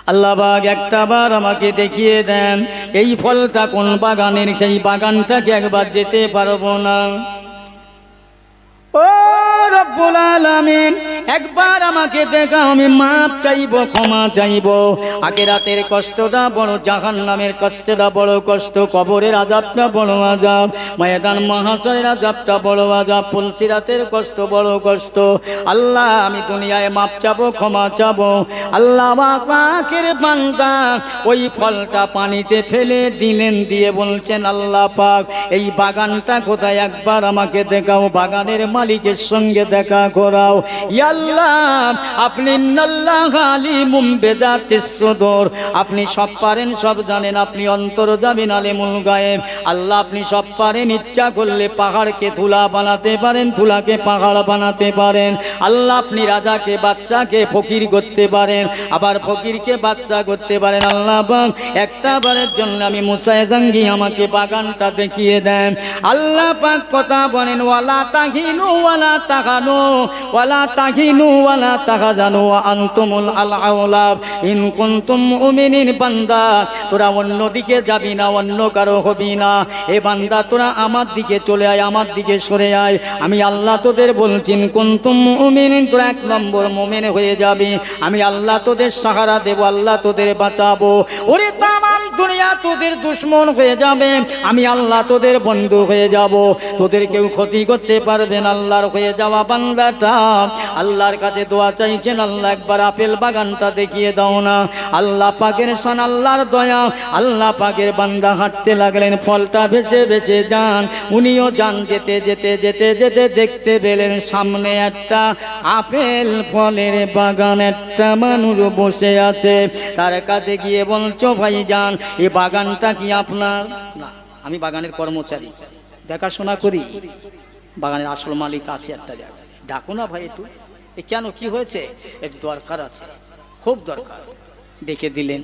আল্লাহ পাক একটা বার আমাকে দেখিয়ে দেন এই ফলটা কোন বাগানের, সেই বাগানটাকে একবার যেতে পারবো না। ও রব্বুল আলামিন, একবার আমাকে দেখা, আমি মাপ চাইবো, ক্ষমা চাইবো। আখিরাতের কষ্টটা বড়, জাহান্নামের কষ্টটা বড় কষ্ট, কবরের আযাবটা বড় আযাব, ময়দান মাহশরের আযাবটা বড় আযাব, পুলসিরাতের কষ্ট বড় কষ্ট। আল্লাহ, আমি দুনিয়ায় মাপ চাবো, ক্ষমা চাবো। আল্লাহ পাকের বান্দা ওই ফলটা পানিতে ফেলে দিলেন, দিয়ে বলছেন, আল্লাহ পাক এই বাগানটা কোথায়, একবার আমাকে দেখাও, বাগানের মালিকের সঙ্গে দেখা করাও। ইয়া আল্লাহ, আপনি ইন্নাল্লাহ আলিমুম বিযাতিস সুদূর, আপনি সব পারেন, সব জানেন, আপনি অন্তর্যামী আলিমুল গায়েব। আল্লাহ, আপনি সব পারেন, ইচ্ছা করলে পাহাড়কে ধুলা বানাতে পারেন, ধুলাকে পাহাড় বানাতে পারেন। আল্লাহ, আপনি রাজাকে বাদশাকে ফকির করতে পারেন, আবার ফকিরকে বাদশা করতে পারেন। আল্লাহ পাক একটা বারের জন্য আমি মুসা জাঙ্গি, আমাকে বাগানটা দেখিয়ে দেন। আল্লাহ পাক কথা বলেন, ওয়ালা তাহিনু ওয়ালা তাহানু ওয়ালা তাহিনু ওয়ালা তাহজানু ওয়া আনতুমুল আউলা ইন কুনতুম মুমিনিন। বান্দা, তোরা অন্যদিকে যাবি না, অন্য কারো হবি না। এ বান্দা, তোরা আমার দিকে চলে আয়, আমার দিকে সরে আয়। আমি আল্লাহ তোদের বলছি, ইন কুনতুম মুমিনিন, তোরা এক নম্বর মুমিন হয়ে যাবি। আমি আল্লাহ তোদের সাহারা দেব, আল্লাহ তোদের বাঁচাবো। ওরে তামাম দুনিয়া তোদের দুশ্মন হয়ে যাবে, আমি আল্লাহ তোদের বন্ধু হয়ে যাব। তোদের কেউ ক্ষতি করতে পারবে না। আল্লাহর হয়ে যাওয়া বান্দাটা আল্লাহর কাছে দোয়া চাইছেন, আল্লাহ একবার আপেল বাগানটা দেখিয়ে দাও না। আল্লাহ পাকের শান, আল্লাহর দয়া, আল্লাহ পাকের বান্দা হাঁটতে লাগলেন, ফলটা ভেসে ভেসে যান, উনিও যান। যেতে যেতে যেতে যেতে দেখতে পেলেন সামনে একটা আপেল ফলের বাগান, একটা মানুষ বসে আছে। তার কাছে গিয়ে বলছো, ভাই যান, এই বাগানটা কি আপনার? না, আমি বাগানের কর্মচারী, দেখাশোনা করি। বাগানের আসল মালিক আছে একটা জায়গায়, ডাকো না ভাই একটু। কেন, কি হয়েছে? একটু দরকার আছে, খুব দরকার। ডেকে দিলেন।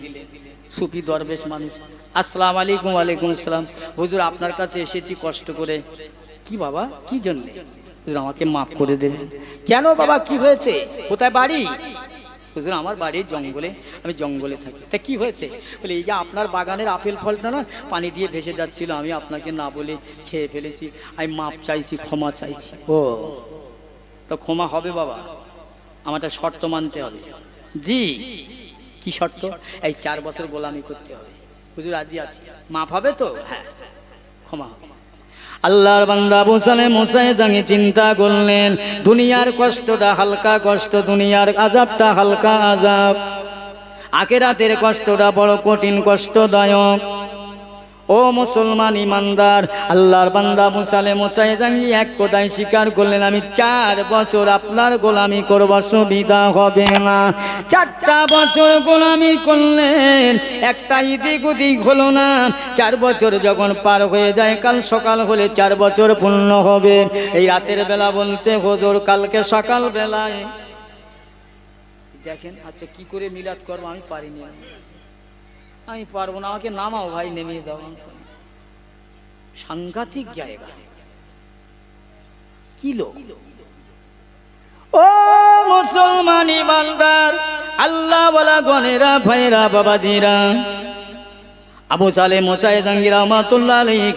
সুফি দরবেশ মানুষ। আসসালামু আলাইকুম। ওয়ালাইকুম আসসালাম। হুজুর, আপনার কাছে এসেছি কষ্ট করে। কি বাবা, কি জন্য? হুজুর, আমাকে মাফ করে দেবেন। কেন বাবা, কি হয়েছে? কোথায় বাড়ি? হুজুর, আমার বাড়ি জঙ্গলে, আমি জঙ্গলে থাকি। তা কি হয়েছে? বলে, এই যে আপনার বাগানের আপেল ফলটা না পানি দিয়ে ভেসে যাচ্ছিল, আমি আপনাকে না বলে খেয়ে ফেলেছি, আমি মাপ চাইছি, ক্ষমা চাইছি। ও, তো ক্ষমা হবে বাবা, আমাদের শর্ত মানতে হবে। জি, কি শর্ত? এই 4 বছর গোলামি করতে হবে। হুজুর, রাজি আছি। মাফ হবে তো? হ্যাঁ, ক্ষমা হবে। আল্লাহর বান্দা আবু সালেহ মুসা জাঙ্গি চিন্তা করলেন, দুনিয়ার কষ্টটা হালকা কষ্ট, দুনিয়ার আযাবটা হালকা আযাব, আখিরাতের কষ্টটা বড় কঠিন কষ্টদায়ক। ও মুসলমান ইমানদার, আল্লাহর বান্দা আবু সালেহ মুসা জাঙ্গি এক কথায় স্বীকার করলেন, আমি 4 বছর আপনার গোলামি করব, সুবিধা হবে না। 4টা বছর গোলামি করলেন, একটা ইদিক ওদিক হলো না। 4 বছর যখন পার হয়ে যায়, কাল সকাল হলে 4 বছর পূর্ণ হবে। এই রাতের বেলা বলছে, হুজুর কালকে সকাল বেলায় দেখেন। আচ্ছা, কি করে মিলাদ করবো? আমি পারিনি, আমি পারবো না, আমাকে নামাও ভাই, নেমে দাও। সাংঘাতিক জায়গা, কি লোক। ও মুসলমান ইমানদার, আল্লাহ ওয়ালা গনেরা, ভাইরা, বাবাজিরা, আবু সালেহ মুসা জাঙ্গি রাহমাতুল্লাহ আলাইহি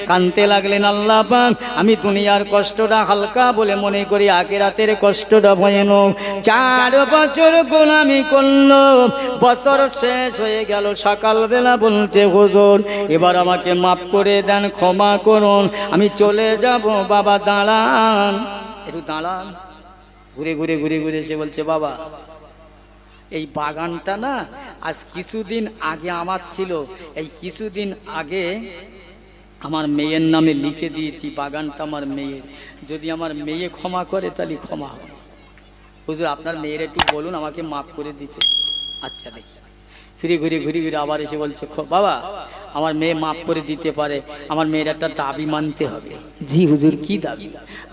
কানতে লাগলেন, আল্লাহ পাক, আমি দুনিয়ার কষ্টটা হালকা বলে মনে করি, আখিরাতের কষ্টটা ভয়ানক। 4 বছর গোলামি করলো, বছর শেষ হয়ে গেল। সকালবেলা বলছে, হুজুর এবার আমাকে মাফ করে দেন, ক্ষমা করুন, আমি চলে যাব। বাবা দাঁড়ান, একটু দাঁড়ান। ঘুরে ঘুরে ঘুরে ঘুরে সে বলছে, বাবা এই বাগানটা না আজ কিছুদিন আগে আমার ছিল, এই কিছুদিন আগে আমার মেয়ের নামে লিখে দিয়েছি, বাগানটা আমার মেয়ের। যদি আমার মেয়ে ক্ষমা করে তাহলে ক্ষমা হবে। হুজুর, আপনার মেয়ের একটু বলুন আমাকে মাফ করে দিতে। আচ্ছা, দেখি। ফিরে ঘুরে ঘুরে ঘুরে আবার এসে বলছে, বাবা আমার মেয়ে মাফ করে দিতে পারে, আমার মেয়ের একটা দাবি মানতে হবে। জি হুজুর, কি দাবি?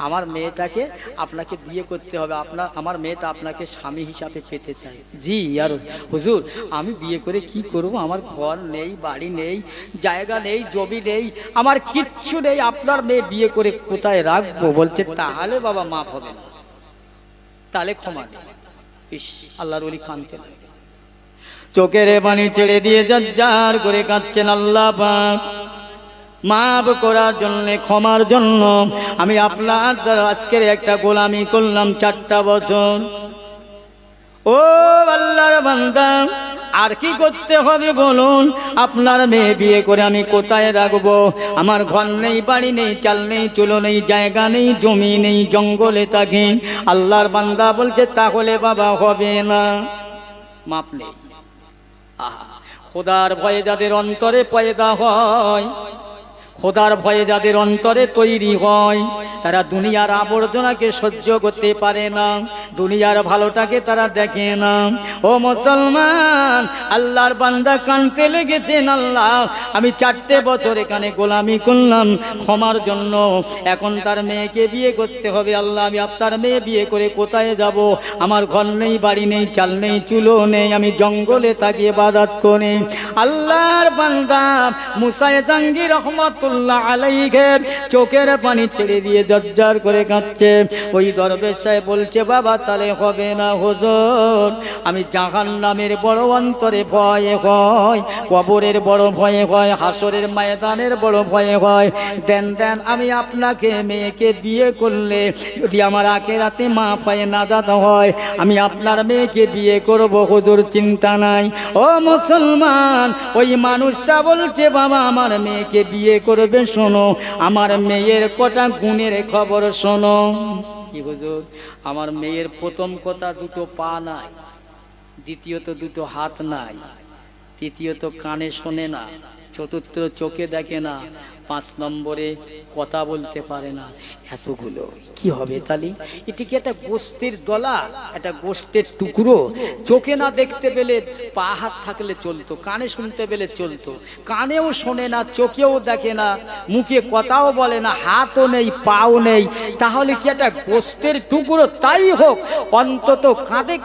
আমার মেয়েটাকে আপনাকে বিয়ে করতে হবে, আমার মেয়েটা আপনাকে স্বামী হিসাবে পেতে চায়। জি আর হুজুর, আমি বিয়ে করে কি করব? আমার ঘর নেই, বাড়ি নেই, জায়গা নেই, জমি নেই, আমার কিচ্ছু নেই, আপনার মেয়ে বিয়ে করে কোথায় রাখবো? বলছে, তাহলে বাবা মাফ হবে না, তাহলে ক্ষমা দেন। ইস, আল্লাহর ওলি কাঁদতে লাগে। চোখের পানি ছেড়ে দিয়ে জজ্জার করে কাঁদছেন। আল্লাহ পাক মাফ করার জন্য, ক্ষমার জন্য আমি আপনার দ্বারা আজকের একটা গোলামি করলাম 4টা বছর। ও আল্লাহর বান্দা, আর কি করতে হবে বলুন? আপনার মেয়ে বিয়ে করে আমি কোথায় রাখবো? আমার ঘর নেই, বাড়ি নেই, চাল নেই, চুলো নেই, জায়গা নেই, জমি নেই, জঙ্গলে থাকি। আল্লাহর বান্দা বলছে তাহলে বাবা হবে না। মাপ নেই। খোদার ভয়ে যাদের অন্তরে পয়দা হয়, খোদার ভয়ে যাদের অন্তরে তৈরি হয়, তারা দুনিয়ার আবর্জনাকে সহ্য করতে পারে না, দুনিয়ার ভালোটাকে তারা দেখে না। ও মুসলমান, আল্লাহর বান্দা কানতে লেগেছেন, আল্লাহ আমি 4টে বছর এখানে গোলামি করলাম ক্ষমার জন্য, এখন তার মেয়েকে বিয়ে করতে হবে। আল্লাহ আমি আপনার মেয়ে বিয়ে করে কোথায় যাব? আমার ঘর নেই, বাড়ি নেই, চাল নেই, চুলো নেই, আমি জঙ্গলে থাকি ইবাদত করি। আল্লাহর বান্দা মুসা জাহাঙ্গীর রহমাতুল্লাহ আলাইহি চোখের পানি ছেড়ে দিয়ে জজ্জার করে কাঁদছে। ওই দরবেশ সাহেব বলছে বাবা তাহলে হবে না হুজুর, আমি জাহান্নামের বড় অন্তরে ভয়ে হয়, কবরের বড় ভয়ে হয়, হাসরের ময়দানের বড় ভয়ে হয়। দেন দেন আমি আপনাকে মেয়েকে বিয়ে করলে যদি আমার আখিরাতে মাফ হয়, নাজাত হয়, আমি আপনার মেয়েকে বিয়ে করব হুজুর, চিন্তা নাই। ও মুসলমান, ওই মানুষটা বলছে বাবা আমার মেয়েকে বিয়ে করবে, শোনো আমার মেয়ের কটা গুণের খবর শোনো। কি হুজুর? আমার মেয়ের প্রথম কথা 2টো পা নাই, দ্বিতীয়ত 2টো হাত নাই, তৃতীয়ত কানে শোনে না, চতুর্থ চোখে দেখে না, 5 নম্বরে কথা বলতে পারে না। এতগুলো কি হবে তাহলে? এটি কি একটা গোষ্ঠীর দলা, একটা গোষ্ঠীর টুকরো? চোখে না দেখতে পেলে পা হাত থাকলে চলতো, কানে শুনতে পেলে চলতো, কানেও শোনে না, চোখেও দেখে না, মুখে কথাও বলে না, হাতও নেই, পাও নেই, তাহলে কি একটা গোষ্ঠীর টুকরো? তাই হোক, অন্তত কাঁধে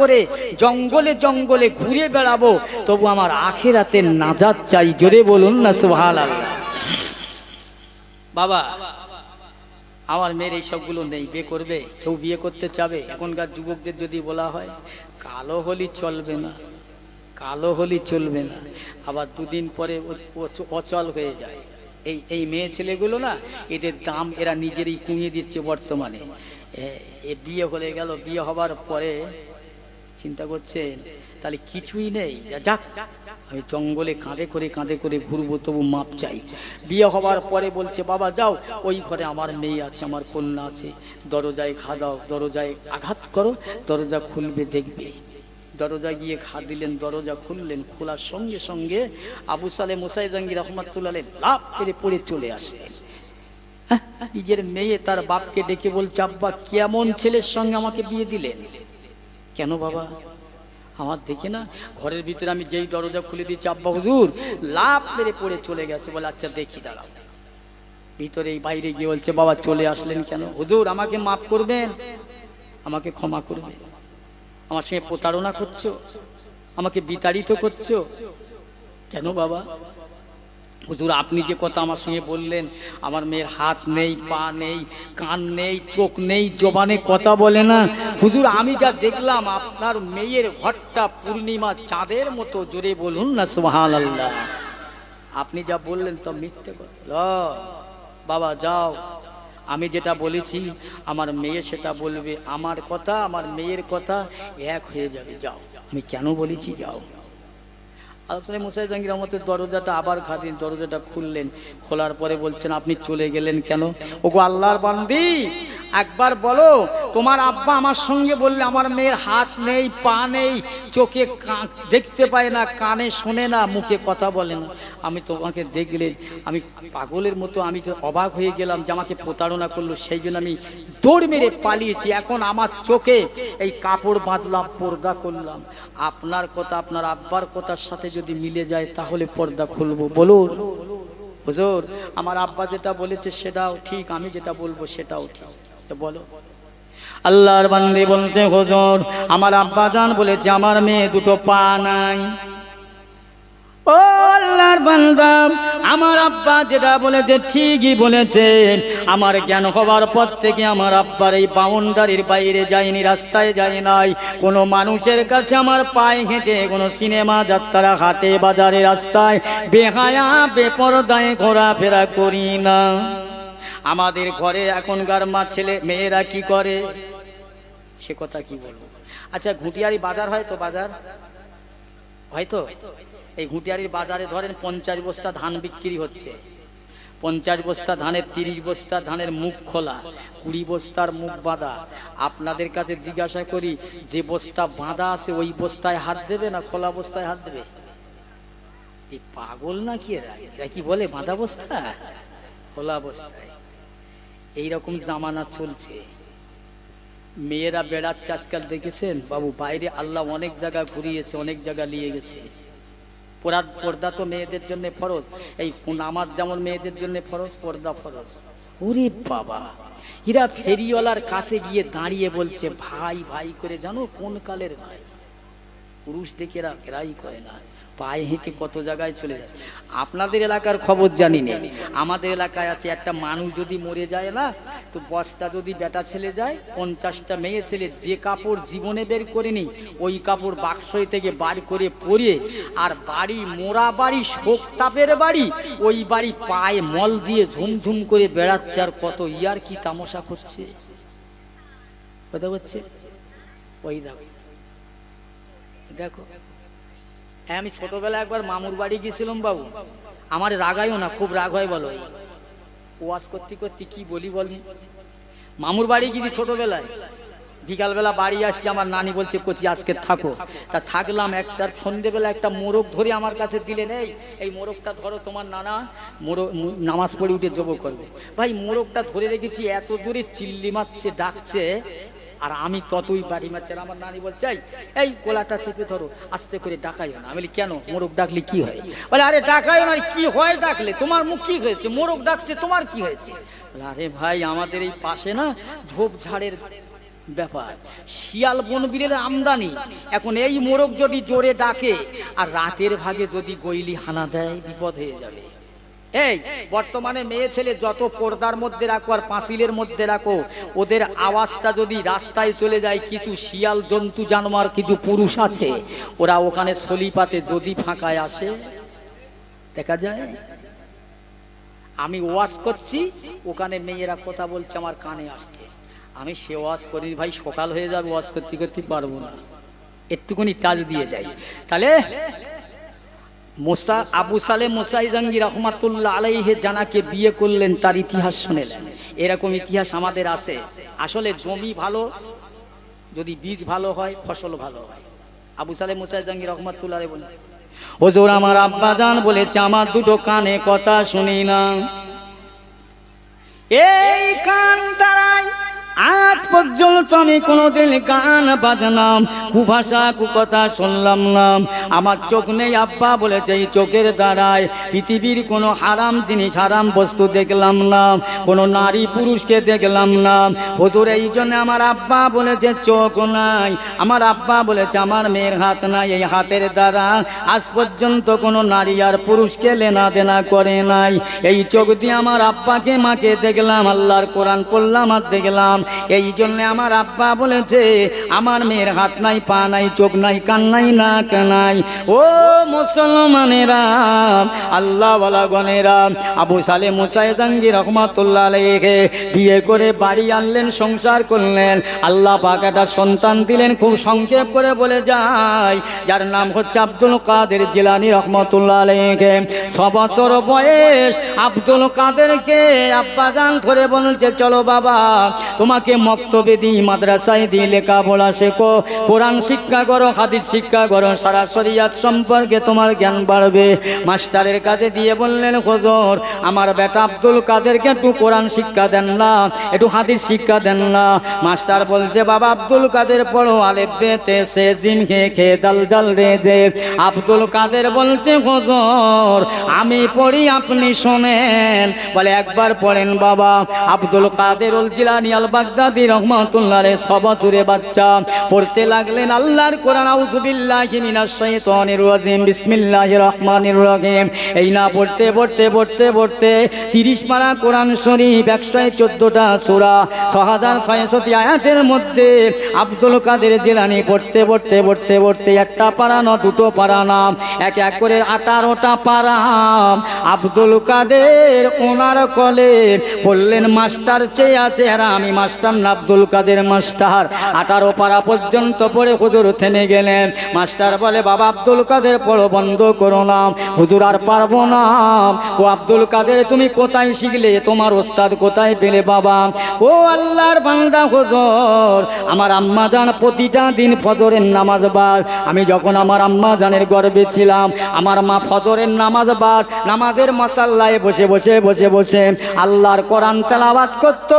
করে জঙ্গলে জঙ্গলে ঘুরে বেড়াবো, তবু আমার আখিরাতের নাজাত চাই। জোরে বলুন না সুবহানাল্লাহ। বাবা আমার মেয়ের এই সবগুলো নেই, বিয়ে করবে? কেউ বিয়ে করতে চাবে? এখনকার যুবকদের যদি বলা হয় কালো হলি চলবে না, কালো হলি চলবে না, আবার 2 দিন পরে অচল হয়ে যায়। এই মেয়ে ছেলেগুলো না, এদের দাম এরা নিজেরই কমিয়ে দিচ্ছে বর্তমানে। এ বিয়ে হয়ে গেল, বিয়ে হবার পরে চিন্তা করছেন তাহলে কিছুই নেই, যাক আমি জঙ্গলে কাঁধে করে ঘুরবো, তবু মাপ চাই। বিয়ে হবার পরে বলছে বাবা যাও, ওই ঘরে আমার মেয়ে আছে, আমার কন্যা আছে, দরজায় ঘা দাও, দরজায় আঘাত করো, দরজা খুলবে দেখবে। দরজা গিয়ে ঘা দিলেন, দরজা খুললেন, খোলার সঙ্গে সঙ্গে আবু সালে মুসা জাহাঙ্গীর রহমাতুল্লাহ আলাইহি লাফ করে পড়ে চলে আসলেন। নিজের মেয়ে তার বাপকে ডেকে বলছে আব্বা কেমন ছেলের সঙ্গে আমাকে বিয়ে দিলেন? কেন বাবা? আমার দেখে না ঘরের ভিতরে আমি যেই দরজা খুলে দিচ্ছি আব্বা হুজুর লাফ মেরে পড়ে চলে গেছে। বলে আচ্ছা দেখি দাঁড়াও। ভিতরে বাইরে গিয়ে বলছে বাবা চলে আসলেন কেন? হুজুর আমাকে মাফ করবেন, আমাকে ক্ষমা করবেন, আমার সঙ্গে প্রতারণা করছো, আমাকে বিতাড়িত করছো। কেন বাবা? হুজুর আপনি যে কথা আমার সঙ্গে বললেন, আমার মেয়ের হাত নেই, পা নেই, কান নেই, চোখ নেই, জবানে কথা বলে না, হুজুর আমি যা দেখলাম আপনার মেয়ের ঘরটা পূর্ণিমা চাঁদের মতো। জোরে বলুন না সুবহানাল্লাহ। আপনি যা বললেন তো মিথ্যে কথা। বাবা যাও, আমি যেটা বলেছি আমার মেয়ে সেটা বলবে, আমার কথা আমার মেয়ের কথা এক হয়ে যাবে, যাও। আমি কেন বলেছি যাও। আলোচনায় মুসা জাহাঙ্গীর রহমতের দরজাটা আবার খাদিন, দরজাটা খুললেন, খোলার পরে বলছেন আপনি চলে গেলেন কেন? ওগো আল্লাহর বান্দি, একবার বলো তোমার আব্বা আমার সঙ্গে বললে আমার মেয়ের হাত নেই, পা নেই, চোখে দেখতে পায় না, কানে শোনে না, মুখে কথা বলে না। আমি তোমাকে দেখলে আমি পাগলের মতো, আমি তো অবাক হয়ে গেলাম যে আমাকে প্রতারণা করলো, সেই জন্য আমি দৌড় মেরে পালিয়েছি। এখন আমার চোখে এই কাপড় বাঁধলাম, পর্দা করলাম। আপনার কথা আপনার আব্বার কথার সাথে যদি মিলে যায় তাহলে পর্দা খুলবো। বলুন হুজুর আমার আব্বা যেটা বলেছে সেটাও ঠিক, আমি যেটা বলবো সেটাও ঠিক, বলো। আল্লাহর বান্দী বলছে হুজুর আমার আব্বা জান বলেছে আমার মেয়ে 2টো পা নাই। ও ও আল্লাহর বান্দা, আমার আব্বা যেটা বলেছে ঠিকই বলেছে। আমার জ্ঞান হবার পর থেকে আমার আব্বার এই বাউন্ডারির বাইরে যায়নি, রাস্তায় যায় নাই, কোনো মানুষের কাছে আমার পায়ে হেঁটে কোনো সিনেমা যাত্রা, হাটে বাজারে, রাস্তায় বেহায়া বেপরদায় ঘোরাফেরা করি না। আমাদের ঘরে এখনকার ছেলে মেয়েরা কি করে সে কথা কি বলবো। আচ্ছা, ঘুটিয়ারি বাজার হয় তো, বাজার হয়তো এই ঘুটিয়ারির বাজারে ধরেন 50 বস্তা ধান বিক্রি হচ্ছে। 50 বস্তা ধানের 30 বস্তা ধানের মুখ খোলা, 20 বস্তার মুখ বাঁধা। আপনাদের কাছে জিজ্ঞাসা করি, যে বস্তা বাঁধা আছে ওই বস্তায় হাত দেবে না খোলা বস্তায় হাত দেবে? এই পাগল না কি এরা? এরা কি বলে বাঁধা বস্তা খোলা বস্তায়? এইরকম জামানা চলছে। মেয়েরা বেড়াচ্ছে আজকাল, দেখেছেন বাবু? বাইরে আল্লাহ অনেক জায়গা ঘুরিয়েছে, অনেক জায়গা নিয়ে গেছে। পর্দা তো মেয়েদের জন্য ফরজ, এই নামাজ যেমন মেয়েদের জন্য ফরজ, পর্দা ফরজ। ওরে বাবা, এরা ফেরিওয়ালার কাছে গিয়ে দাঁড়িয়ে বলছে ভাই ভাই করে, জানো কোন কালের ভাই? পুরুষ দেখে এরা ফেরাই করে না, পায়ে হেঁটে কত জায়গায় চলে যায়। আপনাদের এলাকার খবর জানি না, আমাদের এলাকায় আছে একটা মানুষ যদি মরে যায় না, তো বস্তা যদি বেটা ছেলে যায়, 50টা মেয়ে ছেলে যে কাপড় জীবনে বের করেনি ওই কাপড় বাক্স থেকে বার করে পরিয়ে, আর বাড়ি মোরা বাড়ি, শোক তাপের বাড়ি, ওই বাড়ি পায়ে মল দিয়ে ঝুমঝুম করে বেড়াচ্ছে। আর কত ইয়ার কি তামাশা করছে, কথা হচ্ছে। ওই দেখো দেখো, আমি ছোটবেলায় একবার মামুর বাড়ি গিয়েছিলাম বাবু, আমার রাগাইও না, খুব রাগ হয় বলো। ওয়াজ করতে করতে কি বলি বলি, মামুর বাড়ি গিয়েছি ছোটবেলায়, বিকালবেলা বাড়ি আসছি, আমার নানি বলছে কচি আজকে থাকো। তা থাকলাম। একটা সন্ধ্যেবেলা একটা মোরগ ধরে আমার কাছে দিলেন, এই মোরগটা ধরো, তোমার নানা নামাজ পড়ে উঠে জব করবে। ভাই মোরগটা ধরে রেখেছি, এত দূরে চিল্লি মারছে, ডাকছে, আর আমি ততই বাড়ি মারছে। আমার নানি বলছে এই কোলাটা চেপে ধরো, আস্তে করে ডাকাইও না। আমি বলি কেন, মোরগ ডাকলে কি হয়? বলে আরে ডাকাইও না। কি হয় ডাকলে? তোমার মুখ কি হয়েছে? মোরগ ডাকছে, তোমার কি হয়েছে? আরে ভাই, আমাদের এই পাশে না ঝোপঝাড়ের ব্যাপার, শিয়াল বনবিড়ের আমদানি। এখন এই মোরগ যদি জোরে ডাকে আর রাতের ভাগে যদি গইলি হানা দেয়, বিপদ হয়ে যাবে। এই বর্তমানে মেয়ে ছেলে যত পর্দার মধ্যে রাখো আর পাঁচিলের মধ্যে রাখো, ওদের আওয়াজটা যদি রাস্তায় চলে যায়, কিছু শিয়াল জন্তু জানোয়ার, কিছু পুরুষ আছে, ওরা ওখানে সলিপাতে যদি ফাঁকায় আসে দেখা যায়। আমি ওয়াজ করছি, ওখানে মেয়েরা কথা বলছে, আমার কানে আসছে। আমি সে ওয়াজ করি ভাই, সকাল হয়ে যাবে, ওয়াজ করতে করতে পারবো না, একটুখানি টাচ দিয়ে যাই। তাহলে আবু সালেহ মুসাই জাঙ্গি রহমাতুল্লাহ আলাইহি জানাকে বিয়ে করলেন, তার ইতিহাস শুনেলেন। এরকম ইতিহাস আমাদের আছে। আসলে জমি ভালো, যদি বীজ ভালো হয়, ফসল ভালো হয়। আবু সালেহ মুসাই জাঙ্গি রহমাতুল্লাহ আলাইহি বলেন, হুজুর আমার আব্বা জান বলেছে, আমার দুটো কানে কথা শুনি না। এই কান দ্বারাই আজ পর্যন্ত আমি কোনোদিন গান বাজনাম কুভাষা কুকথা শুনলাম না। আমার চোখ নেই, আব্বা বলেছে এই চোখের দ্বারায় পৃথিবীর কোনো হারাম জিনিস, হারাম বস্তু দেখলাম না, কোনো নারী পুরুষকে দেখলাম না। হুজুর এই জন্য আমার আব্বা বলেছে চোখ নাই, আমার আব্বা বলেছে আমার মেয়ের হাত নাই, এই হাতের দ্বারা আজ পর্যন্ত কোনো নারী আর পুরুষকে লেনা দেনা করে নাই। এই চোখ দিয়ে আমার আব্বাকে মাকে দেখলাম, আল্লাহর কোরআন পড়লাম আর দেখলাম। এই জন্য আমার আব্বা বলেছে আমার মেয়ের হাত নাই, পা নাই, চোখ নাই, কান নাই, নাক নাই। ও মুসলমানেরা, আল্লাহ ওয়ালা গনেরা, আবু সালেহ মুসাই জাঙ্গি রহমাতুল্লাহ আলাইহি বিয়ে করে বাড়ি আনলেন, সংসার করলেন, আল্লাহ পাক একটা সন্তান দিলেন। খুব সংক্ষেপ করে বলে যায়, যার নাম হচ্ছে আব্দুল কাদের জিলানী রহমাতুল্লাহ আলাইহি। 6 বছর বয়স আব্দুল কাদেরকে আব্বা জান ধরে বলছে চলো বাবা, তোমাকে মক্তবে দিই, মাদ্রাসায় দিই, লেখাপড়া শেখো, কোরআন শিক্ষা করো, হাদিস শিক্ষা করো, সারা শরিয়াত সম্পর্কে তোমার জ্ঞান বাড়বে। মাস্টারের কাছে দিয়ে বললেন হুজুর আমার বেটা আব্দুল কাদেরকে একটু কোরআন শিক্ষা দেন না, একটু হাদিস শিক্ষা দেন না। মাস্টার বলছে বাবা আব্দুল কাদের পড়ো, আলেফ বে তে সে জিম খে খে দাল জাল রে জে। আব্দুল কাদের বলছে হুজুর আমি পড়ি, আপনি শোনেন। বলে একবার পড়েন বাবা। আব্দুল কাদের জিলানী আল বাগদাদি রহমাতুল্লাহ আলাইহি 6 বছরের বাচ্চা পড়তে লাগলেন আল্লাহর কোরআন। আউযু বিল্লাহি মিনাশ শাইতানির রাজিম, বিসমিল্লাহির রহমানির রহিম। এই না পড়তে পড়তে পড়তে পড়তে 30 পারা কোরআন শরীফ, 114টা সূরা, 6600 আয়াতের মধ্যে আব্দুল কাদের জিলানী পড়তে পড়তে পড়তে পড়তে একটা পারা না, দুটো পারা না, এক এক করে 18টা পারা আব্দুল কাদের ওনার কলে বললেন। মাস্টার চেয়ে আছে, আর আমি মাস্টার না, আব্দুল কাদের মাস্টার। 18 পারা পর্যন্ত পড়ে হুজুর থেমে গেলেন। মাস্টার বলে, বাবা আব্দুল কাদের পড়ো, বন্ধ করো না। হুজুর আর পারবো না। ও আব্দুল কাদের তুমি কোথায় শিখলে, তোমার ওস্তাদ কোথায় পেলে বাবা? ও আল্লাহর বান্দা হুজুর, আমার আম্মা জান প্রতিটা দিন ফজরের নামাজ বার, আমি যখন আমার আম্মা জানের গর্ভে ছিলাম, আমার মা ফজরের নামাজ বার নামাজের মাসাল্লায় বসে বসে বসে বসে আল্লাহর কোরআন তেলাওয়াত করত।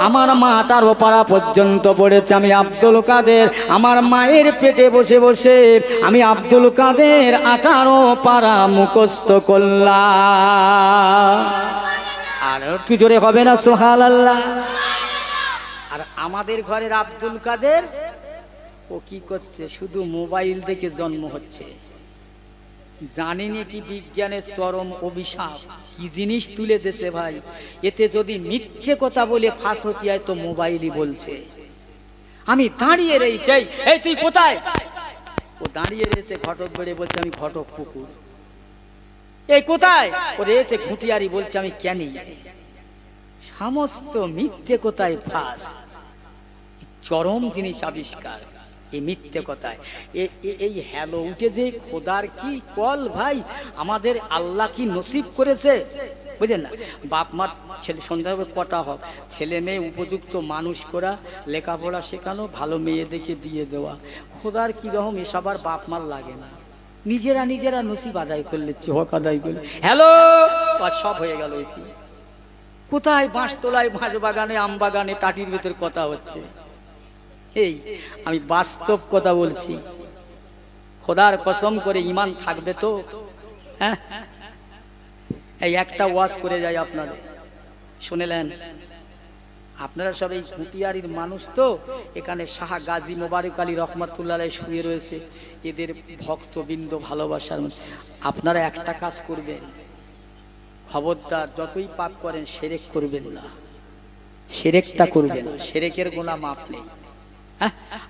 আমার মা 18 পারা পর্যন্ত পড়েছে। আমি আব্দুল কাদের আমার মায়ের পেটে বসে বসে আমি আব্দুল কাদের 18 পারা মুখস্থ করলাম। আর একটু জোরে হবে না সুবহানাল্লাহ? আর আমাদের ঘরের আব্দুল কাদের ও কি করছে? শুধু মোবাইল দেখে জন্ম হচ্ছে। জানেনি কি বিজ্ঞানের চরম অভিশাপ কি জিনিস তুলে দেছে ভাই। এতে যদি মিথ্যে কথা বলে ফাঁস হতে হয় তো মোবাইলই বলছে। আমি দাঁড়িয়ে রই চাই, এই তুই কোথায়? ও দাঁড়িয়ে রয়েছে ঘটক বেড়ে, বলছে আমি ঘটক পুকুর। এই কোথায়? ও রয়েছে খুঁটিয়ারি, বলছে আমি ক্যানি। সমস্ত মিথ্যে কথায় ফাঁস। চরম জিনিস আবিষ্কার এই মিথ্যে কথায়। এই হ্যালো উঠে যে খোদার কি কল ভাই, আমাদের আল্লাহ কি নসিব করেছে বুঝেন না? বাপ মার ছেলে সন্ধ্যাবে কটা হোক, ছেলে মেয়ে উপযুক্ত মানুষ করা, লেখাপড়া শেখানো, ভালো মেয়ে দেখে বিয়ে দেওয়া। খোদার কি রকম এসব আর বাপ মার লাগে না, নিজেরা নিজেরা নসিব আদায় করলে, হক আদায় করলে হ্যালো আর সব হয়ে গেল। কোথায়? বাঁশতলায়, বাঁশ বাগানে, আম বাগানে, টাটির ভেতর কথা হচ্ছে। এই আমি বাস্তব কথা বলছি, খোদার কসম করে ঈমান থাকবে তো? হ্যাঁ, এই একটা ওয়াজ করে যাই আপনাদের, শুনেলেন? আপনারা সব এই খুঁটিয়ারির মানুষ তো, এখানে শাহ গাজী মোবারক আলী রহমাতুল্লাহ আলাইহি শুয়ে রয়েছে, এদের ভক্তবৃন্দ, ভালোবাসার মানুষ। আপনারা একটা কাজ করবেন, খবরদার যতই পাপ করেন শিরক করবেন না, শিরকটা করবেন, শিরকের গুনাহ মাফ নেই।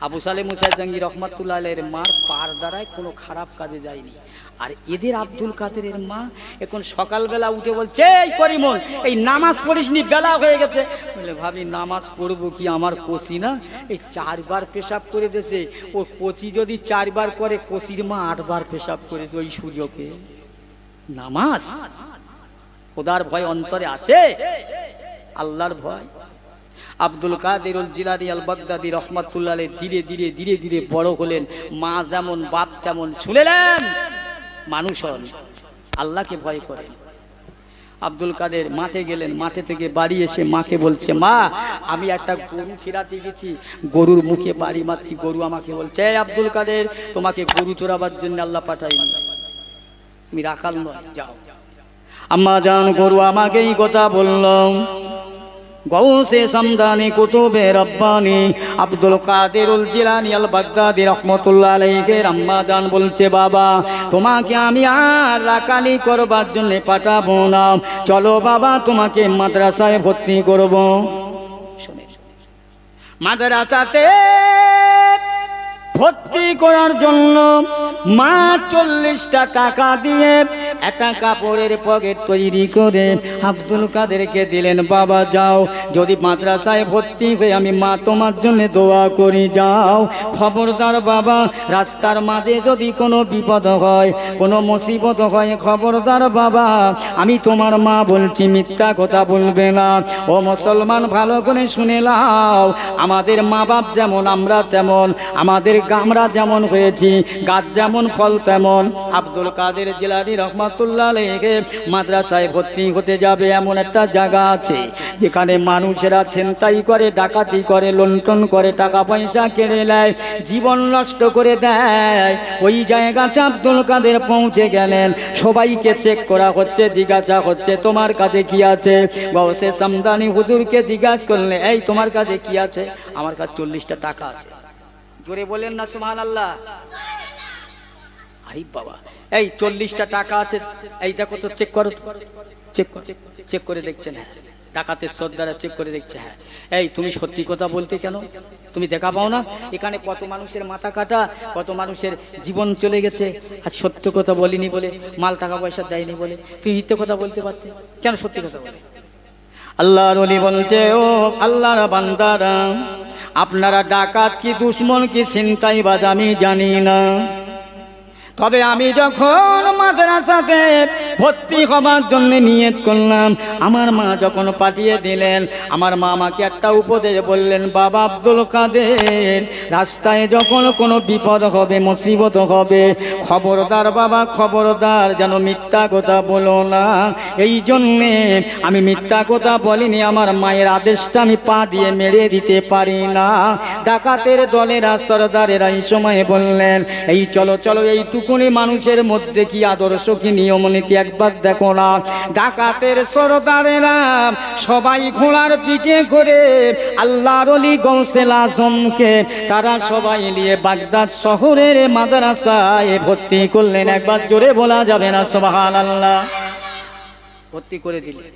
আবু সালেহ মুসা জাঙ্গি রহমাতুল্লাহ আলাইহির মার পার দ্বারায় কোনো খারাপ কাজে যায়নি। আর এদের আব্দুল কাদেরের মা এখন সকালবেলা উঠে বলছে, এই করিমুল এই নামাজ পড়িসনি, বেলা হয়ে গেছে। বলে ভাবি নামাজ পড়বো কি, আমার কোসি না এই 4 বার পেশাব করে দিয়েছে। ও কোচি যদি 4 বার করে, কোসির মা 8 বার পেশাব করেছে ওই সুযোগে। নামাজ খোদার ভয় অন্তরে আছে, আল্লাহর ভয়। আব্দুল কাদের জিলানী আল বাগদাদি রহমাতুল্লাহ আলাইহি ধীরে ধীরে ধীরে ধীরে বড় হলেন। মা যেমন বাপ তেমন, শুনেলেন? মানুষ হন, আল্লাহকে ভয় করেন। আব্দুল কাদের মাঠে গেলেন, মাঠে থেকে বাড়ি এসে মাকে বলছে, মা আমি একটা গরু ফেরাতে গেছি, গরুর মুখে বাড়ি মারছি। গরু আমাকে বলছে, এই আব্দুল কাদের তোমাকে গরু চোরাবার জন্য আল্লাহ পাঠায়নি, তুমি রাখাল নয়, যাও। আম্মা জান গরু আমাকে এই কথা বললাম। গৌসে সামদানি কুতুবে রব্বানি আব্দুল কাদের জিলানী আল বাগদাদি রহমাতুল্লাহ আলাইহি আম্মা জান বলছে, বাবা তোমাকে আমি আর রাকালি করবার জন্য পাঠাবো না, চলো বাবা তোমাকে মাদ্রাসায় ভর্তি করব। মাদ্রাসাতে ভর্তি করার জন্য মা 40টা টাকা দিয়ে একটা কাপড়ের পকেট তৈরি করে আব্দুল কাদেরকে দিলেন। বাবা যাও, যদি মাদ্রাসায় ভর্তি হয়ে আমি মা তোমার জন্য দোয়া করি, যাও। খবরদার বাবা, রাস্তার মাঝে যদি কোনো বিপদ হয়, কোনো মুসিবত হয়, খবরদার বাবা, আমি তোমার মা বলছি, মিথ্যা কথা বলবে না। ও মুসলমান ভালো করে শুনে নাও, আমাদের মা বাপ যেমন আমরা তেমন, আমাদের আমরা যেমন হয়েছি, গাছ যেমন ফল তেমন। আব্দুল কাদের জিলানী রহমাতুল্লাহ আলাইহি মাদ্রাসায় ভর্তি হতে যাবে, এমন একটা জায়গা আছে যেখানে মানুষেরা ছিনতাই করে, ডাকাতি করে, লুণ্ঠন করে, টাকা পয়সা কেড়ে নেয়, জীবন নষ্ট করে দেয়। ওই জায়গাতে আব্দুল কাদের পৌঁছে গেলেন। সবাইকে চেক করা হচ্ছে, জিজ্ঞাসা হচ্ছে তোমার কাছে কি আছে। গৌসে সামদানি হুজুরকে জিজ্ঞাসা করলে, এই তোমার কাছে কি আছে? আমার কাছে 40টা টাকা আছে। জোরে বলেন না সুবহানাল্লাহ। আরে বাবা, এই 40টা টাকা আছে, এই দেখো তো, চেক করো, চেক করে দেখছেন। হ্যাঁ, ডাকাতের সর্দারা চেক করে দেখছে। হ্যাঁ, এই তুমি সত্যি কথা বলতে কেন? তুমি দেখা পাও না এখানে কত মানুষের মাথা কাটা, কত মানুষের জীবন চলে গেছে, আর সত্য কথা বলিনি বলে, মাল টাকা পয়সা দেয়নি বলে তুই মিথ্যে কথা বলতে পারতে, কেন সত্যি কথা বলে? আল্লাহর ওলি বলছে, ও আল্লাহর বান্দারা, আপনারা ডাকাত কি দুশমন কি ছিনতাইবাজ আমি জানি না, তবে আমি যখন মাদ্রাসাতে ভর্তি হবার জন্য নিয়ত করলাম, আমার মা যখন পাঠিয়ে দিলেন, আমার মা আমাকে একটা উপদেশ বললেন, বাবা আব্দুল কাদের, রাস্তায় যখন কোনো বিপদ হবে, মুসিবত হবে, খবরদার বাবা, খবরদার যেন মিথ্যা কথা বলো না। এই জন্যে আমি মিথ্যা কথা বলিনি, আমার মায়ের আদেশটা আমি পা দিয়ে মেরে দিতে পারি না। ডাকাতের দলেরা, সরদারেরা এই সময় বললেন, এই চলো চলো, এইটুকুনি মানুষের মধ্যে কি আদর্শ, কি নিয়ম নীতি একবার দেখো না। ডাকাতের সরদারেরা সবাই ঘোড়ার পিঠে করে আল্লাহর ওলি গৌসে আজমকে তারা সবাই নিয়ে বাগদাদ শহরের মাদ্রাসায় ভর্তি করলেন। একবার জোরে বলা যাবে না সুবহানাল্লাহ? ভর্তি করে দিলেন।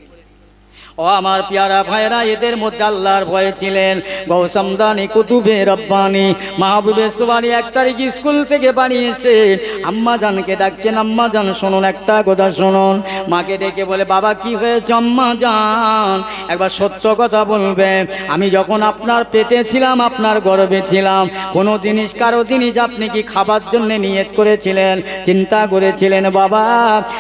ও আমার পেয়ারা ভাইরা, এদের মধ্যে আল্লাহর ভয় ছিলেন। গৌসামদানি কুতুবে রব্বানি মাহবুবে সুবানি 1 তারিখ স্কুল থেকে বাড়ি এসে আম্মা জানকে ডাকছেন, আম্মা জান শুনুন, একটা কথা শুনুন। মাকে ডেকে বলে, বাবা কি হয়েছে আম্মা জান? একবার সত্য কথা বলবে, আমি যখন আপনার পেটে ছিলাম, আপনার গর্ভে ছিলাম, কোনো জিনিস, কারো জিনিস আপনি কি খাবার জন্য নিয়ত করেছিলেন, চিন্তা করেছিলেন বাবা?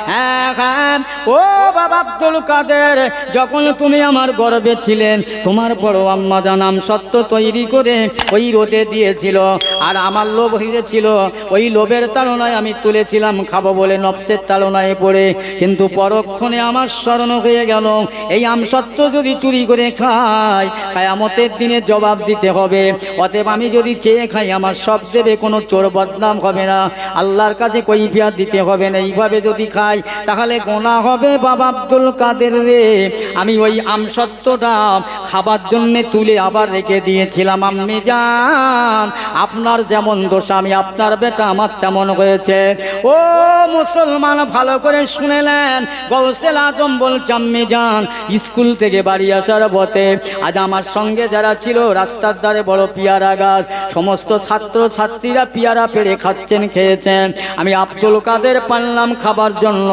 হ্যাঁ হ্যাঁ, ও বাবা আব্দুল কাদের, যখন তুমি আমার গর্ভে ছিলেন, তোমার বড় আম্মা জানাম সত্য তৈরি করে ওই রোদে দিয়েছিল, আর আমার লোভ হয়েছিল, ওই লোভের তাড়নায় আমি তুলেছিলাম খাবো বলে, নফসের তাড়নায় পড়ে, কিন্তু পরক্ষণে আমার স্মরণ হয়ে গেল, এই আমসত্ব যদি চুরি করে খাই, কিয়ামতের দিনে জবাব দিতে হবে। অতএব আমি যদি চেয়ে খাই, আমার সব দেবে, কোনো চোর বদনাম হবে না, আল্লাহর কাছে কৈফিয়ত দিতে হবে না। এইভাবে যদি খাই তাহলে গুনাহ হবে। বাবা আব্দুল কাদের রে, আমি ওই আমসত্বটা খাবার জন্য তুলে আবার রেখে দিয়েছিলাম। আম্মি জান, আপনার যেমন দোষ, আমি আপনার বেটা, আমার তেমন হয়েছে। ও মুসলমান, ভালো করে শুনেলেন, গৌসে আজম বলছে, আম্মি জান, স্কুল থেকে বাড়ি আসার পথে আজ আমার সঙ্গে যারা ছিল, রাস্তার ধারে বড় পিয়ারা গাছ, সমস্ত ছাত্র ছাত্রীরা পিয়ারা পেড়ে খাচ্ছেন, খেয়েছেন, আমি আব্দুল কাদের পারলাম খাবার জন্য,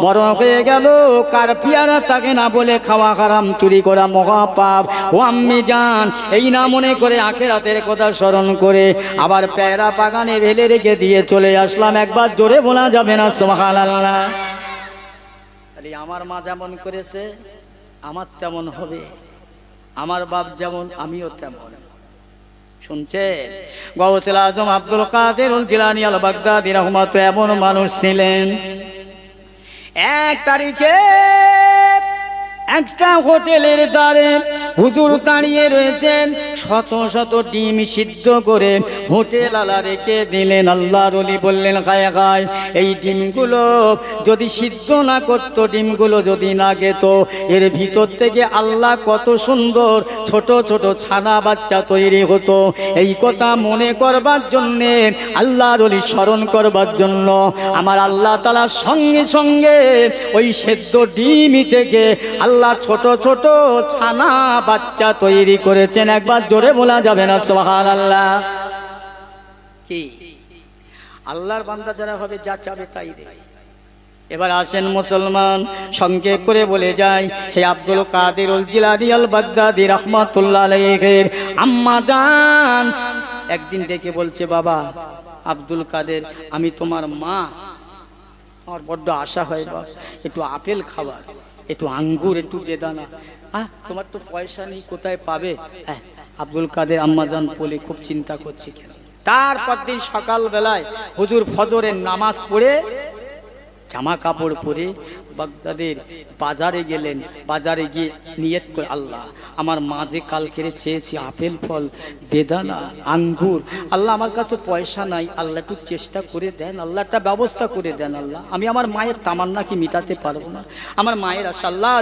বড় হয়ে গেল, কার পিয়ারা থাকে না বলে খাওয়া হারাম, চুরি করা মহাপাপ। ও আম্মি জান, এই না মনে করে আখিরাতের কথা স্মরণ করে আবার পেয়ারা বাগানে ফেলে রেখে দিয়ে চলে আসলাম। একবার জোরে বলা যাবে না সুবহানাল্লাহ? আরে আমার মা যেমন করেছে, আমার তেমন হবে, আমার বাপ যেমন, আমিও তেমন। শুনছে, গৌসে আজম আব্দুল কাদের জিলানী আল বাগদাদী রাহমাতুল্লাহ এমন মানুষ ছিলেন। 1 তারিখে একটা হোটেলের দ্বারে হুজুর দাঁড়িয়ে রয়েছেন, শত শত ডিম সিদ্ধ করে হোটেল আলা রেখে দিলেন। আল্লাহর ওলি বললেন, খায় খায়, এই ডিমগুলো যদি সিদ্ধ না করতো, ডিমগুলো যদি না খেত, এর ভিতর থেকে আল্লাহ কত সুন্দর ছোট ছোট ছানা বাচ্চা তৈরি হতো। এই কথা মনে করবার জন্যে, আল্লাহর ওলি স্মরণ করবার জন্য, আমার আল্লাহ তাআলা সঙ্গে সঙ্গে ওই সেদ্ধ ডিম থেকে আল্লাহ ছোট ছোট ছানা বাচ্চা তৈরি করেছেন। একবার জোরে বলা যাবে না সুবহানাল্লাহ? কি আল্লাহর বান্দা যারা হবে, যা চাবে তাই দেবে। এবার আসেন মুসলমান, সংক্ষেপ করে বলে যাই, সেই আব্দুল কাদের জিলানী আল বাগদাদী রাহমাতুল্লাহ আলাইহির আম্মা জান একদিন ডেকে বলছে, বাবা আব্দুল কাদের, আমি তোমার মা, আমার বড্ড আশা হয়, বাবা একটু আপেল খাবার, একটু আঙ্গুর, একটু বেদানা, তোমার তো পয়সা নেই, কোথায় পাবে? আব্দুল কাদের আম্মা জান বলে, খুব চিন্তা করছি, কেন তারপর দিন সকালবেলায় হুজুর ফজরের নামাজ পড়ে জামা কাপড় পরে বাগদাদের বাজারে গেলেন। বাজারে গিয়ে নিয়ত করে, আল্লাহ আমার মা যে কালকে চেয়েছি আপেল ফল, বেদানা, আঙ্গুর, আল্লাহ আমার কাছে পয়সা নাই, আল্লাহ একটু চেষ্টা করে দেন, আল্লাহ একটা ব্যবস্থা করে দেন। আল্লাহ আমি আমার মায়ের তামান্না কি মিটাতে পারবো না? আমার মায়ের আশা, আল্লাহ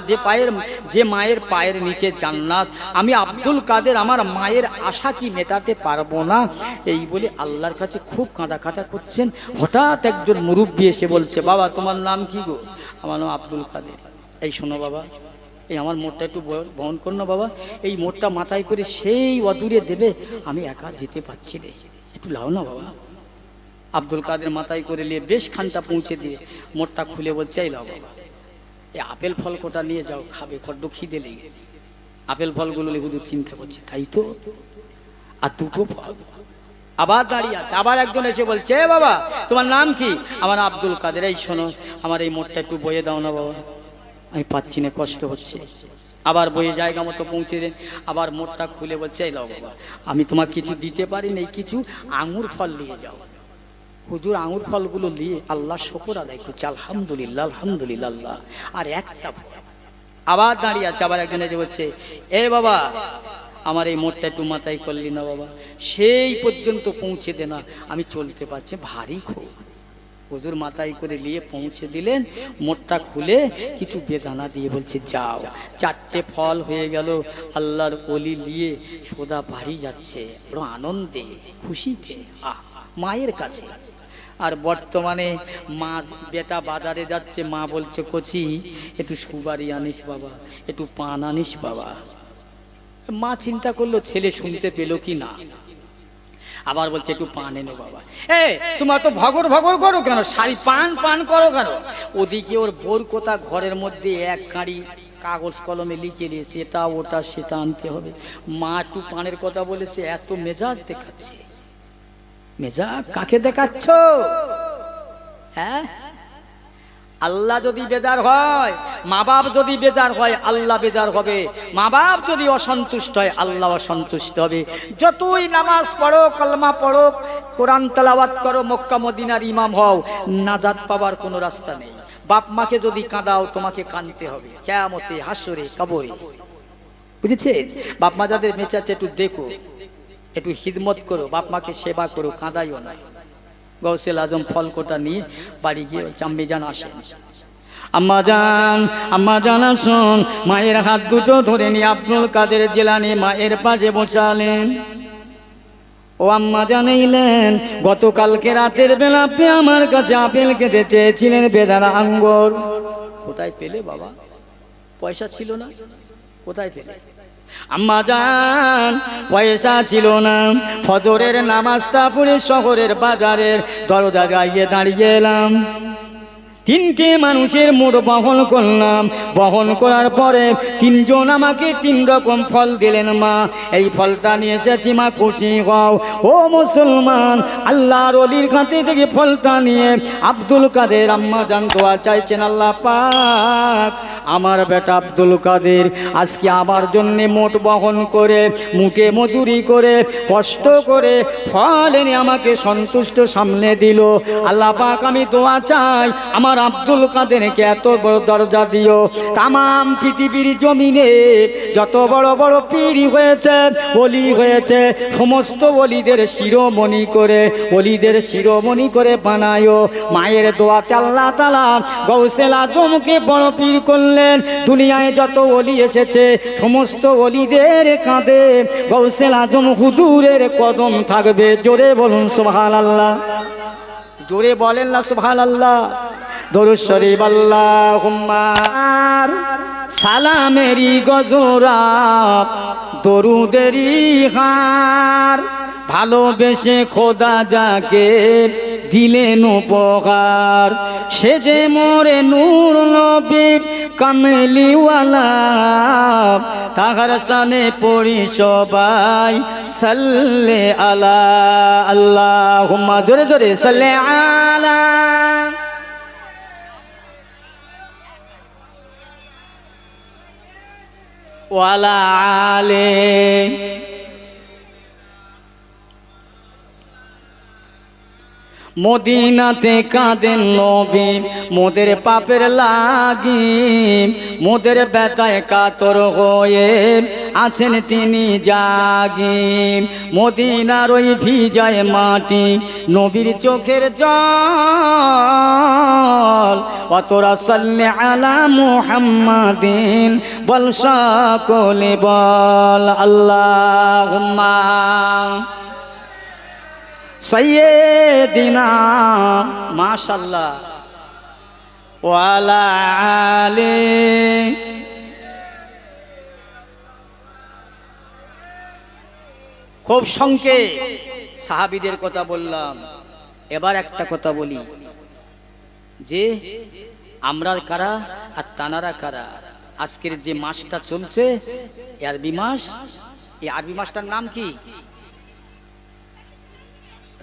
যে মায়ের পায়ের নিচে জান্নাত, আমি আব্দুল কাদের আমার মায়ের আশা কি মেটাতে পারবো না? এই বলে আল্লাহর কাছে খুব কাঁদা করছেন। হঠাৎ একজন মুরব্বী এসে বলছে, বাবা তোমার নাম কি গো? আমার নাম আব্দুল কাদের। এই শোনো বাবা, এই আমার মোটটা একটু বহন কর না বাবা, এই মোটটা মাথায় করে সেই অদূরে দেবে, আমি একা যেতে পারছি রে, একটু লাও না বাবা। আব্দুল কাদের মাথায় করে নিয়ে বেশ খানটা পৌঁছে দিয়ে মোটটা খুলে বলছে, এই লাও বাবা, এই আপেল ফল কোটা নিয়ে যাও, খাবে, বড্ড খিদে লেগে। আপেল ফলগুলো হুজুর চিন্তা করছে, তাই তো, আর দুটো ফল। আবার দাঁড়িয়ে আছে, আবার একজন এসে বলছে, বাবা তোমার নাম কি? আমার আব্দুল কাদের। এই শোনো, আমার এই মোটটা একটু বয়ে দাও না বাবা, আমি পাচ্ছি না, কষ্ট হচ্ছে। আবার বয়ে জায়গা মতো পৌঁছে দেন। আবার মোটটা খুলে বলছে, এই লাও বাবা, আমি তোমার কিছু দিতে পারি না, কিছু আঙুর ফল নিয়ে যাও। হুজুর আঙুর ফলগুলো নিয়ে আল্লাহ শুকর আদায় করছে, আলহামদুলিল্লাহ আলহামদুলিল্লাহ আল্লাহ। আর একটা আবার দাঁড়িয়ে আছে, আবার একজন এসে বলছে, এ বাবা আমার এই মোটটা একটু মাথায় করলি না বাবা, সেই পর্যন্ত পৌঁছে দে না, আমি চলতে পারছি, ভারী খুব। হুজুর মাথায় করে নিয়ে পৌঁছে দিলেন। মোটটা খুলে কিছু বেদানা দিয়ে বলছে, যাও। চারটে ফল হয়ে গেল। আল্লাহর ওলি নিয়ে সোদা বাড়ি যাচ্ছে, বড় আনন্দে খুশিতে মায়ের কাছে। আর বর্তমানে মা বেটা বাজারে যাচ্ছে, মা বলছে, কচি একটু সুবারি আনিস বাবা, একটু পান আনিস বাবা। মা চিন্তা করলো ছেলে শুনতে পেল কি না, আবার বলছে একটু পান এনে বাবা। তোমার তো ভগর ভগর করো কেন, সারি পান করো কেন? ওদিকে ওর বোর কোথা ঘরের মধ্যে এক কাঁড়ি কাগজ কলমে লিখে দিয়েছে, এটা ওটা সেটা আনতে হবে। মা একটু পানের কথা বলেছে, এত মেজাজ দেখাচ্ছে। মেজাজ কাকে দেখাচ্ছ? হ্যাঁ, আল্লাহ যদি বেজার হয়, মা বাপ যদি বেজার হয়, আল্লাহ বেজার হবে। মা বাপ যদি অসন্তুষ্ট হয়, আল্লাহ অসন্তুষ্ট হবে। যতই নামাজ পড়ো, কলমা পড়ো, কোরআন তেলাওয়াত করো, মক্কা মদিনার ইমাম হও, নাজাত পাবার কোনো রাস্তা নেই। বাপ মাকে যদি কাঁদাও, তোমাকে কাঁদতে হবে কিয়ামতে, হাসরে, কবরে। বুঝেছে? বাপ মা যাদের বেঁচে আছে একটু দেখো, একটু খিদমত করো, বাপ মাকে সেবা করো, কাঁদাইও না। গৌসেল আজম ফলকোটা নিয়ে বাড়ি গিয়ে আম্মি জান আসেন। আম্মা জান আসুন। মায়ের হাত দুটো ধরে নিয়ে আব্দুল কাদের জিলানী মায়ের পাশে বসালেন। ও আম্মা জানাইলেন, গতকালকে রাতের বেলা আপনি আমার কাছে আপেল খেতে চেয়েছিলেন, বেদানা, আঙ্গুর, কোথায় পেলে বাবা? পয়সা ছিল না, কোথায় পেলে? আম্মা জান, পয়সা ছিল না। ফজরের নামাজটা পড়ে শহরের বাজারের দরজা গাইয়ে দাঁড়িয়ে এলাম। তিনটে মানুষের মোট বহন করলাম। বহন করার পরে তিনজন আমাকে 3 রকম ফল দিলেন। মা, এই ফলটা নিয়ে এসেছি, মা খুশি হও। ও মুসলমান, আল্লাহর ওলির কাছে থেকে ফলটা নিয়ে আব্দুল কাদের আম্মা জান দোয়া চাইছেন, আল্লাহ পাক আমার বেটা আব্দুল কাদের আজকে আমার জন্যে মোট বহন করে, মুখে মজুরি করে, কষ্ট করে ফল এনে আমাকে সন্তুষ্ট সামনে দিল। আল্লাহ পাক আমি দোয়া চাই, আমার আব্দুল কাদেরকে এত বড় দরজা দিও। তামাম পৃথিবীর জমিনে যত বড় বড় পীর হয়েছে, ওলি হয়েছে, সমস্ত ওলিদের শিরোমণি করে, ওলিদের শিরোমণি করে বানায়ো। মায়ের দোয়াতে আল্লাহ তাআলা গৌসেল আজমকে বড় পীর করলেন। দুনিয়ায় যত ওলি এসেছে, সমস্ত ওলিদের কাঁধে গৌসেল আজম হুজুরের কদম থাকবে। জোরে বলুন সুবহানাল্লাহ, জোরে বলেন না সুবহানাল্লাহ। দরুদ শরীফ আল্লাহুম্মা সালামেরি গজরাত, দরুদেরি হার, ভালোবেসে খোদা যাকে দিলেন উপহার, সে যে মোরে নূর নবী কামলিওয়ালা, তাহার সানে পড়ি সবাই সাল্লে আলা। আল্লাহুম্মা, জোরে জোরে সাল্লে আলা। ওয়ালা আলে। মদিনাতে কাঁদেন নবী মোদের পাপের লাগি, মোদের ব্যথায় কাতর হয়ে আছেন তিনি জাগি। মদিনার ওই ভিজায় মাটি নবীর চোখের জল, অতরা সাল্লি আলা মুহাম্মাদিন বল সকলে বল আল্লাহুম্মা সাইয়্যিদিনা মাশাআল্লাহ ওয়ালা আলি। খুব সংক্ষেপে সাহাবীদের কথা বললাম, এবার একটা কথা বলি যে আমরা কারা আর তানারা কারা। আজকের যে মাসটা চলছে আরবি মাস, এই আরবি মাসটার নাম কি?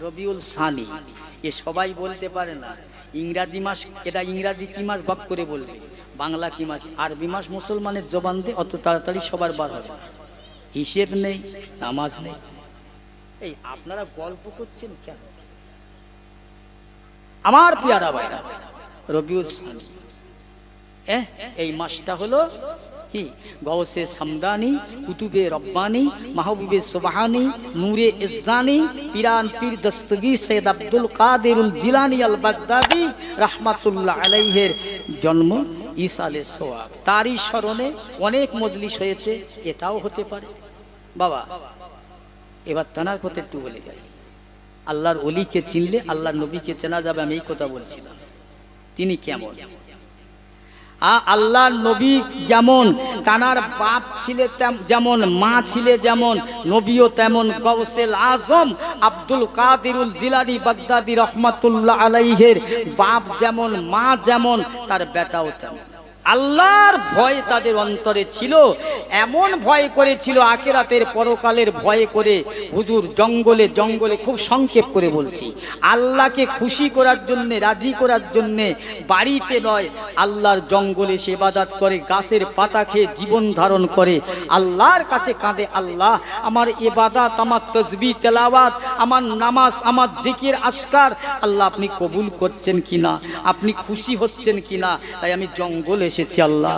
রবিউল সানি। এ সবাই বলতে পারে না। ইংরাজি মাস, এটা ইংরাজি কি মাস ভাব করে বলবে, বাংলা কি মাস, আরবি মাস মুসলমানের জবান দিয়ে অত তাড়াতাড়ি সবার বার হবে। হিসেব নেই, নামাজ নেই। এই আপনারা গল্প করছেন কেন? আমার পিয়ারা ভাইরা, রবিউল সানি এই মাসটা হলো কি? গৌসে সামদানি, কুতুবে রব্বানি, মাহবুবে সুবহানি, নূরে ইজ্জানি, পিরান পীর দস্তগীর সৈয়দ আব্দুল কাদিরুল জিলানী আল বাগদাদি রাহমাতুল্লাহ আলাইহির জন্ম ইসালে সোয়াব। তারই স্মরণে অনেক মজলিস হয়েছে, এটাও হতে পারে। বাবা এবার তানার কথা একটু বলে যাই। আল্লাহর ওলিকে চিনলে আল্লাহর নবীকে চেনা যাবে, আমি এই কথা বলছিলাম। তিনি কেমন? আল্লাহর নবী যেমন, তানার বাপ ছিলে যেমন, মা ছিলে যেমন, নবীও তেমন। গৌসেল আজম আব্দুল কাদিরুল জিলানী বাগদাদি রহমাতুল্লাহ আলাইহির বাপ যেমন, মা যেমন, তার বেটাও তেমন। আল্লাহর ভয় তাদের অন্তরে ছিল, এমন ভয় করেছিল আখিরাতের পরকালের ভয় করে। হুজুর জঙ্গলে জঙ্গলে, খুব সংক্ষেপ করে বলছি, আল্লাহকে খুশি করার জন্য, রাজি করার জন্য, বাড়িতে নয়, আল্লাহর জঙ্গলে সে ইবাদত করে, গাছের পাতা খেয়ে জীবন ধারণ করে, আল্লাহর কাছে কাঁদে, আল্লাহ আমার ইবাদত, আমার তাসবিহ তেলাওয়াত, আমার নামাজ, আমার জিকির আসকার আল্লাহ আপনি কবুল করছেন কিনা, আপনি খুশি হচ্ছেন কিনা। তাই আমি জঙ্গলে এসেছি আল্লাহ।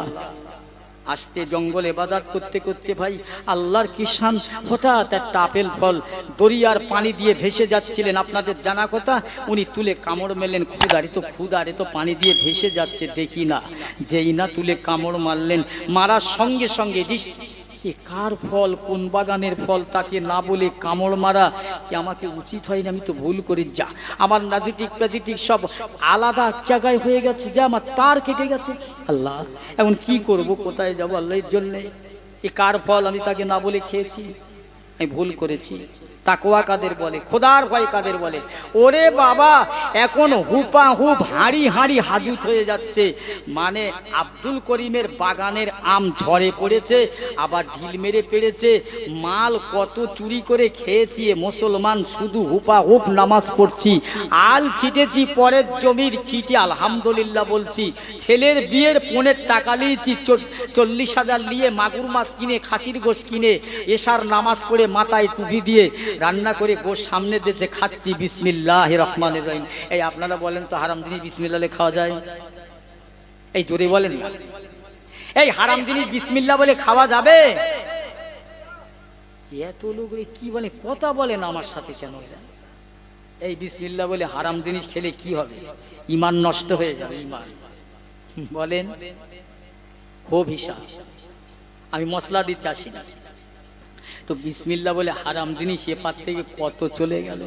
আসতে জঙ্গল ইবাদত করতে করতে ভাই আল্লাহর কিষান, হঠাৎ একটা আপেল ফল দরিয়ার পানি দিয়ে ভেসে যাচ্ছিলেন, আপনাদের জানা কথা। উনি তুলে কামড় মেলেন, ক্ষুদারে তো পানি দিয়ে ভেসে যাচ্ছে, দেখি না, যেই না তুলে কামড় মারলেন, মারার সঙ্গে সঙ্গে কার ফল, কোন বাগানের ফল তাকে না বলে কামড় মারা, আমাকে উচিত হয়নি, আমি তো ভুল করি। যা আমার নাজিটিক প্যাজিটিক সব আলাদা জায়গায় হয়ে গেছে, যে আমার তার কেটে গেছে। আল্লাহ এখন কি করব, কোথায় যাব আল্লাহর জন্যে? এ কার ফল আমি তাকে না বলে খেয়েছি, আমি ভুল করেছি। তাকওয়া কাদের বলে, খোদার ভয় কাদের বলে? ওরে বাবা এখন হুপা হুপ হাঁড়ি হাঁড়ি হাজুত হয়ে যাচ্ছে। মানে আব্দুল করিমের বাগানের আম ঝরে পড়েছে, আবার ঢিল মেরে পেড়েছে, মাল কত চুরি করে খেয়েছি। মুসলমান শুধু হুপা হুপ নামাজ পড়ছি, আল ছিটেছি পরের জমির ছিটে আলহামদুলিল্লাহ বলছি। ছেলের বিয়ের পণের টাকা নিয়েছি, 40,000 নিয়ে মাগুর মাছ কিনে, খাসির গোশ কিনে, এশার নামাজ পড়ে মাথায় টুপি দিয়ে রান্না করে গোশ সামনে দেশে খাচ্ছি, বিসমিল্লাহির রহমানির রহিম। এই আপনারা বলেন তো হারাম জিনিস বিসমিল্লাহ বলে খাওয়া যায়? এই জোরে বলেন না, এই হারাম জিনিস বিসমিল্লাহ বলে খাওয়া যাবে? এত লোক কি বলে, কথা বলেন আমার সাথে কেন? এই বিসমিল্লাহ বলে হারাম জিনিস খেলে কি হবে? ঈমান নষ্ট হয়ে যাবে, ঈমান। বলেন খুব হিসাব, আমি মশলা দিতে আসি না। তো বিসমিল্লাহ বলে হারাম জিনিস এপার থেকে কত চলে গেল।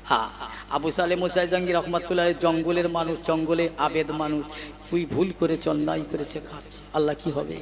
হ্যাঁ, আবু সালেহ মোসাই জাহাঙ্গীর রহমাতুল্লাহ জঙ্গলের মানুষ, জঙ্গলে আবেদ মানুষ, তুই ভুল করেছ, অন্যায় করেছে, খাচ্ছে, আল্লাহ কি হবে?